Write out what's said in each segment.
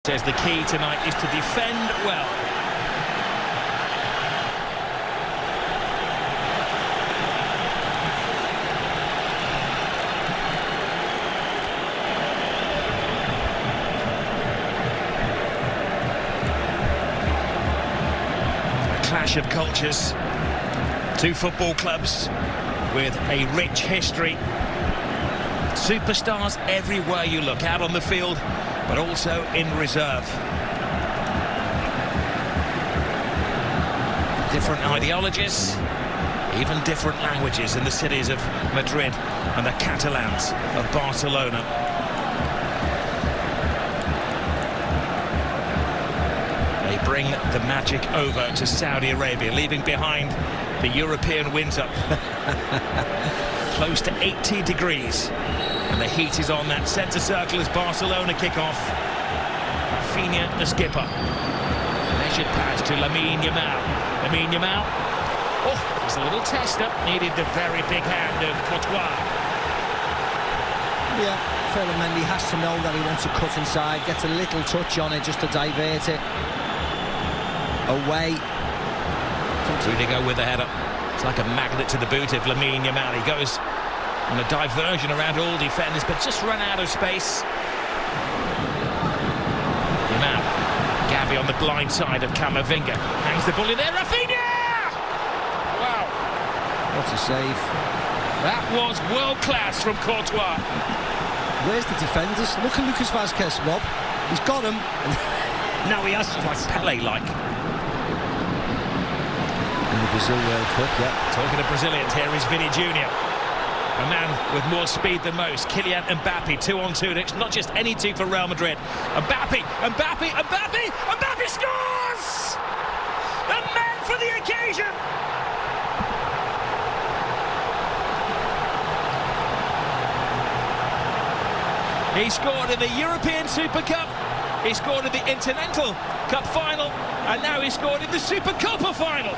Says the key tonight is to defend well. A clash of cultures. Two football clubs with a rich history. Superstars everywhere you look, out on the field, but also in reserve. Different ideologies, even different languages in the cities of Madrid and the Catalans of Barcelona. They bring the magic over to Saudi Arabia, leaving behind the European winter. Close to 80 degrees. And the heat is on that centre circle as Barcelona kick off. Rafinha, the skipper. Measured pass to Lamine Yamal. Lamine Yamal. Oh, it's a little tester. Needed the very big hand of Courtois. Yeah, Mendy has to know that he wants to cut inside. Gets a little touch on it just to divert it away. Rudiger with the header. It's like a magnet to the boot of Lamine Yamal. He goes on a diversion around all defenders, but just run out of space. Yamal. Gavi on the blind side of Camavinga. Hangs the ball in there. Rafinha! Wow. What a save. That was world class from Courtois. Where's the defenders? Look at Lucas Vazquez, Rob. He's got him. Now he has to. Like Pele-like. In the Brazil World Cup, yeah. Talking to Brazilians, here is Vini Jr. A man with more speed than most. Kylian Mbappe, 2-on-2. It's not just any two for Real Madrid. Mbappe scores! The man for the occasion! He scored in the European Super Cup. He scored in the Intercontinental Cup final. And now he scored in the Super Copa final.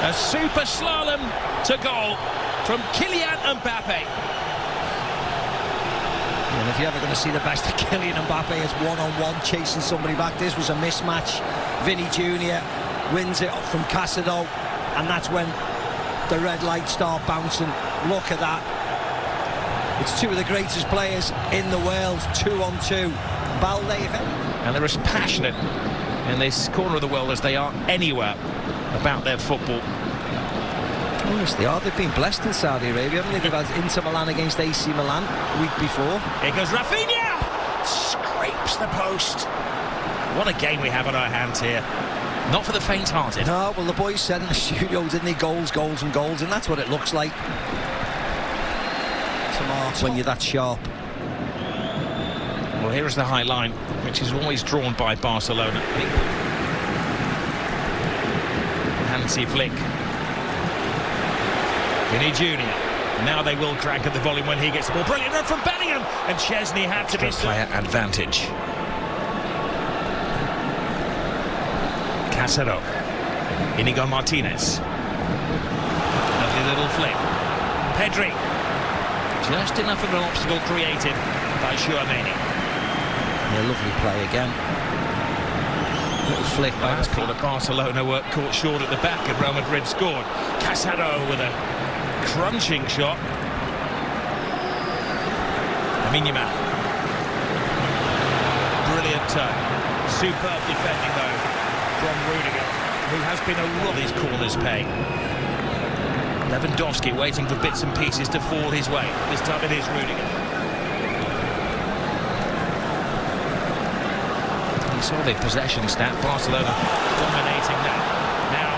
A super slalom to goal from Kylian Mbappe. And if you're ever going to see the best of Kylian Mbappe, it's one-on-one chasing somebody back. This was a mismatch. Vinny Jr. wins it from Casado, and that's when the red lights start bouncing. Look at that. It's two of the greatest players in the world, 2-on-2. Balde, if any. And they're as passionate in this corner of the world as they are anywhere about their football. Yes, they are. They've been blessed in Saudi Arabia, haven't they? They've had Inter Milan against AC Milan a week before. Here goes Rafinha! Scrapes the post. What a game we have on our hands here. Not for the faint-hearted. No, well, the boys said in the studio, didn't they? Goals, goals and goals, and that's what it looks like. Tomato. When you're that sharp. Well, here is the high line, which is always drawn by Barcelona. Hansi Flick. Vinny Jr. Now they will crank at the volume when he gets the ball. Brilliant run from Bellingham, and Chesney had to be player advantage. Casado. Inigo Martinez. Lovely little flick. Pedri. Just enough of an obstacle created by Chouameni. Yeah, lovely play again. Little flick by that's called a Barcelona work caught short at the back, and Real Madrid scored. Casado with a crunching shot. Lamine Yamal. Brilliant turn. Superb defending though from Rudiger, who has been a roll his corners pay. Lewandowski waiting for bits and pieces to fall his way. This time it is Rudiger. You saw the possession stat. Barcelona dominating that. Now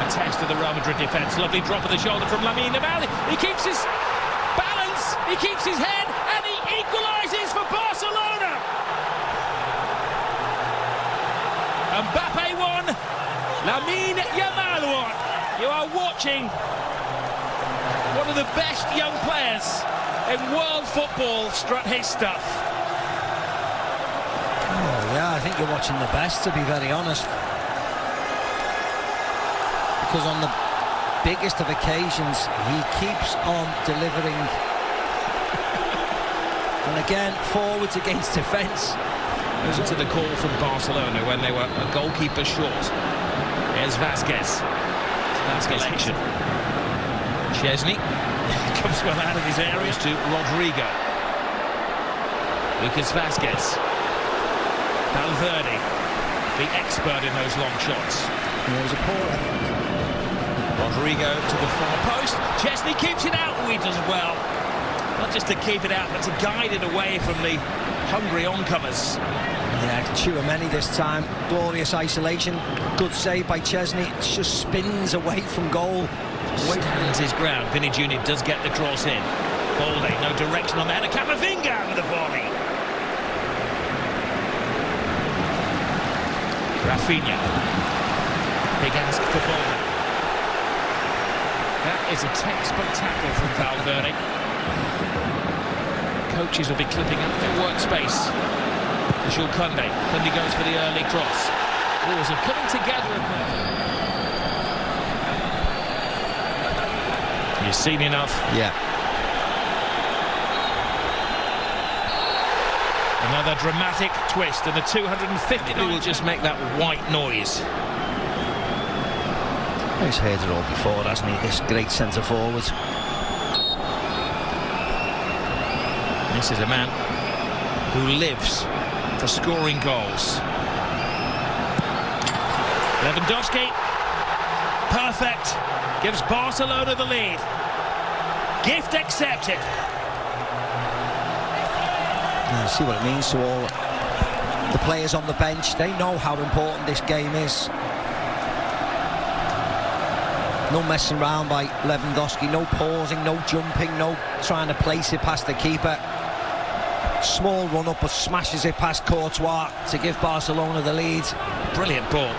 a test of the Real Madrid defence. Lovely drop of the shoulder from Lamine Yamal. He keeps his balance, he keeps his head, and he equalises for Barcelona. Mbappe won, Lamine Yamal won. You are watching one of the best young players in world football strut his stuff. Oh yeah, I think you're watching the best, to be very honest. Because on the biggest of occasions, he keeps on delivering And again, forwards against defence. Listen to the call from Barcelona when they were a goalkeeper short. Here's Vasquez. Vasquez action. Chesney comes well out of his area to Rodrigo. Lucas Vasquez. Valverde, the expert in those long shots. There was a poor effort. Rodrigo to the far post. Chesney keeps it out. He does well. Not just to keep it out, but to guide it away from the hungry oncomers. Yeah, Tchouaméni this time. Glorious isolation. Good save by Chesney. It just spins away from goal. Stands his ground. Vinny Jr. does get the cross in. Balde, no direction on that. And Camavinga with the volley. Rafinha. Big ask for Balde. That is a textbook tackle from Valverde. Coaches will be clipping up their workspace. Jules Koundé. Koundé goes for the early cross. Oh, so coming together. You've seen enough. Yeah. Another dramatic twist, and the 250 will just make that white noise. He's heard it all before, hasn't he? This great centre forward. This is a man who lives for scoring goals. Lewandowski, perfect, gives Barcelona the lead. Gift accepted. Yeah, see what it means to all the players on the bench. They know how important this game is. No messing around by Lewandowski, no pausing, no jumping, no trying to place it past the keeper. Small run-up, but smashes it past Courtois to give Barcelona the lead. Brilliant ball.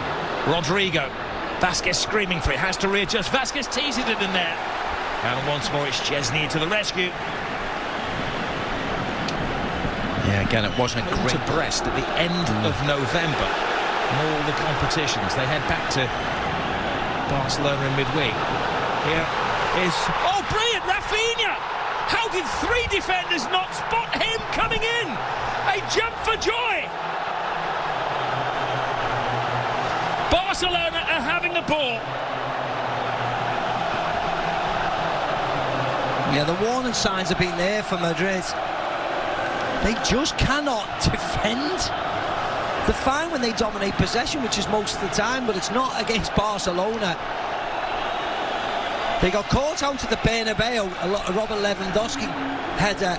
Rodrigo. Vasquez screaming for it, has to readjust. Vasquez teases it in there. And once more it's Chesney to the rescue. Yeah, again, it wasn't a great... To Brest at the end of November. In all the competitions, they head back to Barcelona in midweek. Here is... Oh, brilliant! Rafinha! How did three defenders not spot him coming in? A jump for joy! Barcelona are having the ball. Yeah, the warning signs have been there for Madrid. They just cannot defend. They're fine when they dominate possession, which is most of the time, but it's not against Barcelona. They got caught out at the Bernabeu, a Robert Lewandowski header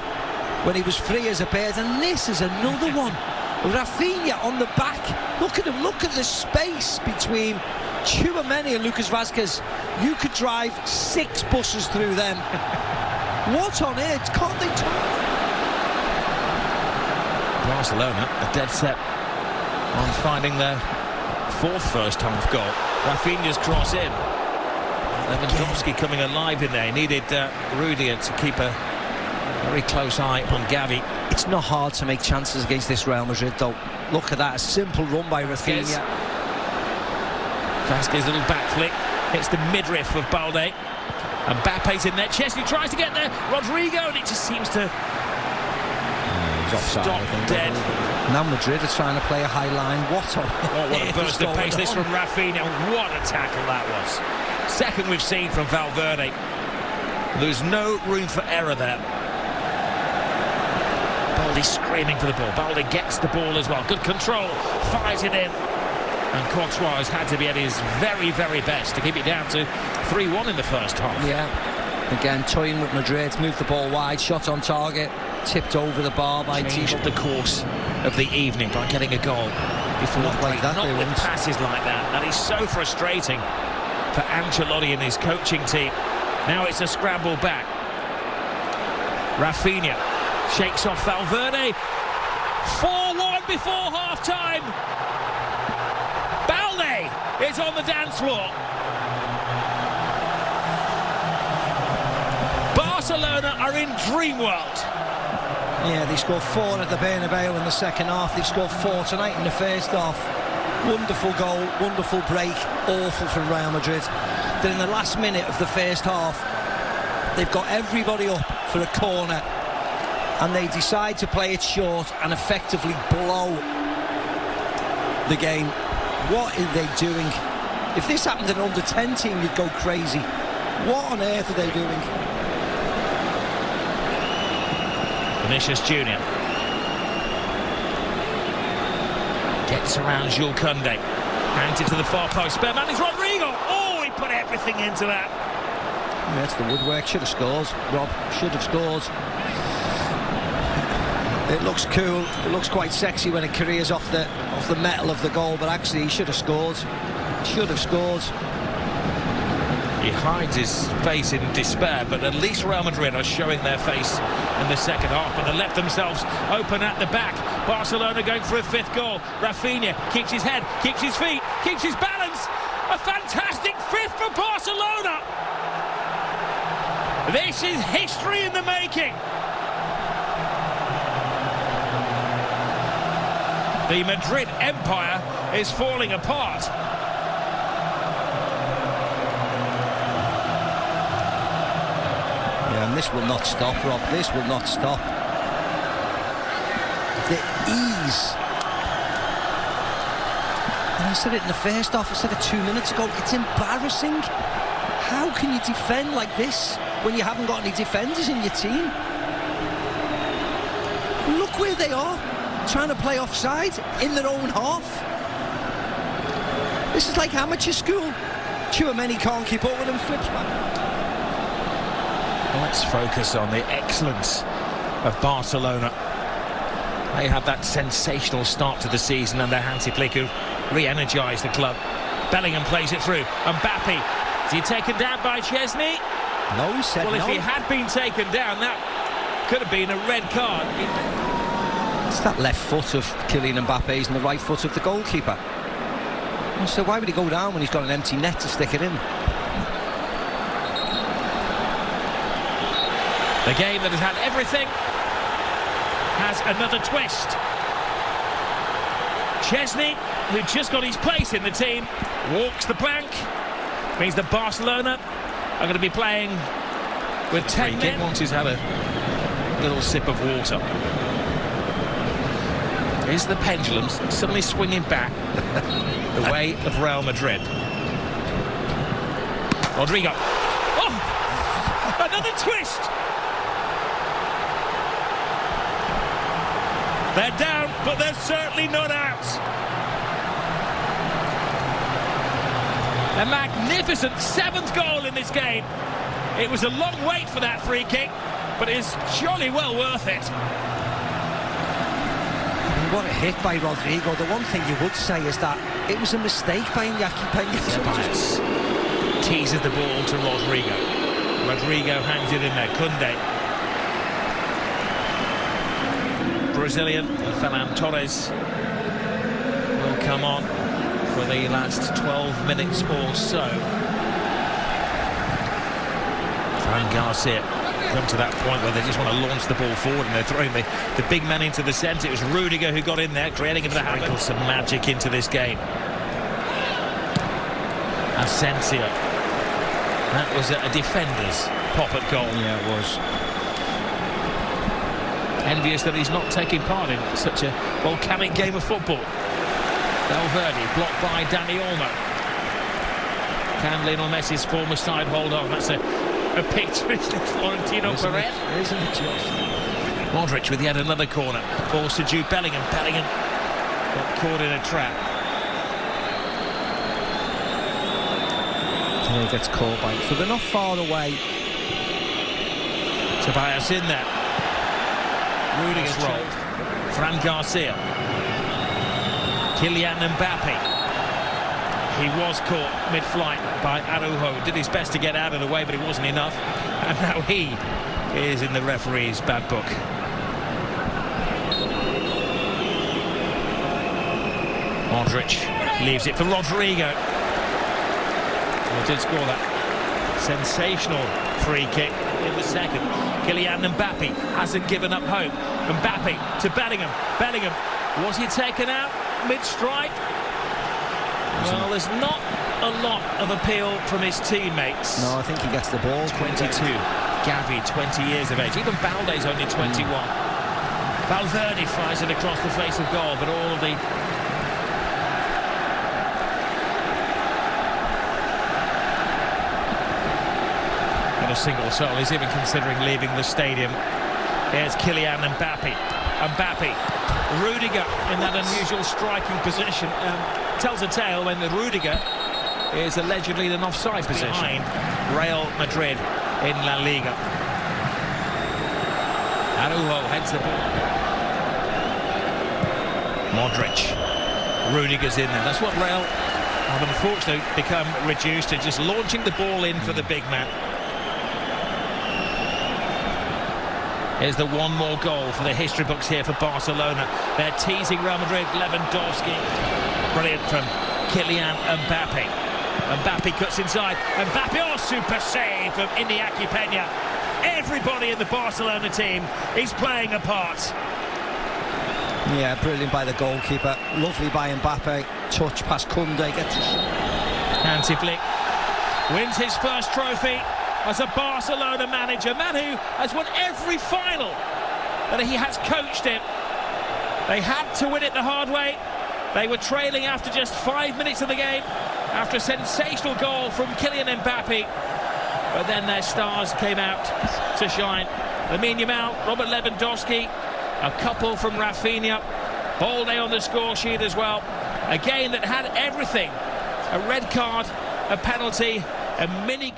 when he was free as a bird, and this is another one. Rafinha on the back. Look at him, look at the space between Tchouaméni and Lucas Vasquez. You could drive 6 buses through them. What on earth? Can't they talk? Barcelona are dead set on finding their 4th first-half goal. Rafinha's cross in. Lewandowski coming alive in there. He needed Rudiger to keep a very close eye on Gavi. It's not hard to make chances against this Real Madrid, though. Look at that, a simple run by Rafinha. Vasquez, little back flick. Hits the midriff of Balde. And Mbappe's in there. Chesney tries to get there. Rodrigo, and it just seems to offside, stop dead. Now Madrid are trying to play a high line. What a burst of pace this from Rafinha. What a tackle that was. Second we've seen from Valverde. There's no room for error there. Balde screaming for the ball. Balde gets the ball as well. Good control. Fires it in. And Courtois has had to be at his very, very best to keep it down to 3-1 in the first half. Yeah. Again, toying with Madrid. Moved the ball wide. Shot on target. Tipped over the bar by Changed the course of the evening by getting a goal before not like that. Not with passes like that. That is so frustrating for Ancelotti and his coaching team. Now it's a scramble back. Rafinha shakes off Valverde. 4-1 before half-time. Balde is on the dance floor. Barcelona are in dream world. Yeah, they scored 4 at the Bernabeu in the second half. They've scored 4 tonight in the first half. Wonderful goal, wonderful break, awful from Real Madrid. Then in the last minute of the first half, they've got everybody up for a corner. and they decide to play it short and effectively blow the game. What are they doing? If this happened in an under-10 team, you'd go crazy. What on earth are they doing? Vinicius Junior gets around Jules Koundé, hands it to the far post. Spare man is Rodrigo. Oh, he put everything into that. Yeah, it's the woodwork. Should have scored. Rob should have scored. It looks cool. It looks quite sexy when it careers off the metal of the goal, but actually he should have scored. Should have scored. He hides his face in despair, but at least Realmadrid are showing their face in the second half, but they left themselves open at the back. Barcelona going for a fifth goal. Rafinha keeps his head, keeps his feet, keeps his balance. A fantastic fifth for Barcelona. This is history in the making. The Madrid empire is falling apart. And this will not stop, Rob. This will not stop. The ease. And I said it in the first half, I said it 2 minutes ago. It's embarrassing. How can you defend like this when you haven't got any defenders in your team? Look where they are, trying to play offside in their own half. This is like amateur school. Tchouaméni can't keep up with him, flips back. Let's focus on the excellence of Barcelona. They had that sensational start to the season under Hansi Flick, who re-energised the club. Bellingham plays it through. Mbappe, is he taken down by Chesney? No, he said well, no. If he had been taken down, that could have been a red card. It's that left foot of Kylian Mbappe's and the right foot of the goalkeeper. So why would he go down when he's got an empty net to stick it in? The game that has had everything has another twist. Chesney, who just got his place in the team, walks the plank. Means that Barcelona are going to be playing with 10 men. Once he's had a little sip of water. Is the pendulum suddenly swinging back the way of Real Madrid? Rodrigo. Oh! Another twist! They're down, but they're certainly not out. A magnificent 7th goal in this game. It was a long wait for that free kick, but it's jolly well worth it. What a hit by Rodrigo. The one thing you would say is that it was a mistake by Iñaki Peña. Teases the ball to Rodrigo. Rodrigo hangs it in there. Koundé. Brazilian Ferran Torres will come on for the last 12 minutes or so. Fran Garcia come to that point where they just want to launch the ball forward and they're throwing the big man into the centre. It was Rudiger who got in there, creating a bit of havoc. Some magic into this game. Asensio. That was a defender's pop at goal. Yeah, it was. Envious that he's not taking part in such a volcanic game of football. Valverde blocked by Dani Olmo. Can Lionel Messi's former side hold on? That's a picture, isn't it, Florentino Perez? Isn't it just? Modric with yet another corner. Balls to Jude Bellingham. Bellingham got caught in a trap. Yeah, he gets caught by it. So they're not far away. Tobias in there. Rudiger's rolled. Fran Garcia. Kylian Mbappe. He was caught mid-flight by Araujo. Did his best to get out of the way, but it wasn't enough. And now he is in the referee's bad book. Modric leaves it for Rodrigo. Well, did score that sensational free kick in the second. Kylian Mbappe hasn't given up hope. Mbappe to Bellingham. Bellingham, was he taken out mid-strike? Well, there's not a lot of appeal from his teammates. No, I think he gets the ball. 22. Gavi, 20 years of age. Even Balde's only 21. Valverde fires it across the face of goal, but all of the... Not a single soul is even considering leaving the stadium. Here's Kylian Mbappe. Rudiger in that unusual striking position. Tells a tale when the Rudiger is allegedly in an offside position. Behind Real Madrid in La Liga. Araujo heads the ball. Modric. Rudiger's in there. That's what Real have unfortunately become reduced to, just launching the ball in for the big man. Here's the one more goal for the history books here for Barcelona. They're teasing Real Madrid. Lewandowski. Brilliant from Kylian Mbappe. Mbappe cuts inside. Mbappe, oh, super save from Iñaki Peña. Everybody in the Barcelona team is playing a part. Yeah, brilliant by the goalkeeper. Lovely by Mbappe. Touch past Koundé. Gets a shot. Hansi Flick wins his first trophy as a Barcelona manager. Man who has won every final that he has coached in. They had to win it the hard way. They were trailing after just 5 minutes of the game, after a sensational goal from Kylian Mbappe. But then their stars came out to shine. Lamine Yamal, Robert Lewandowski, a couple from Rafinha. Balde on the score sheet as well. A game that had everything. A red card, a penalty, a mini...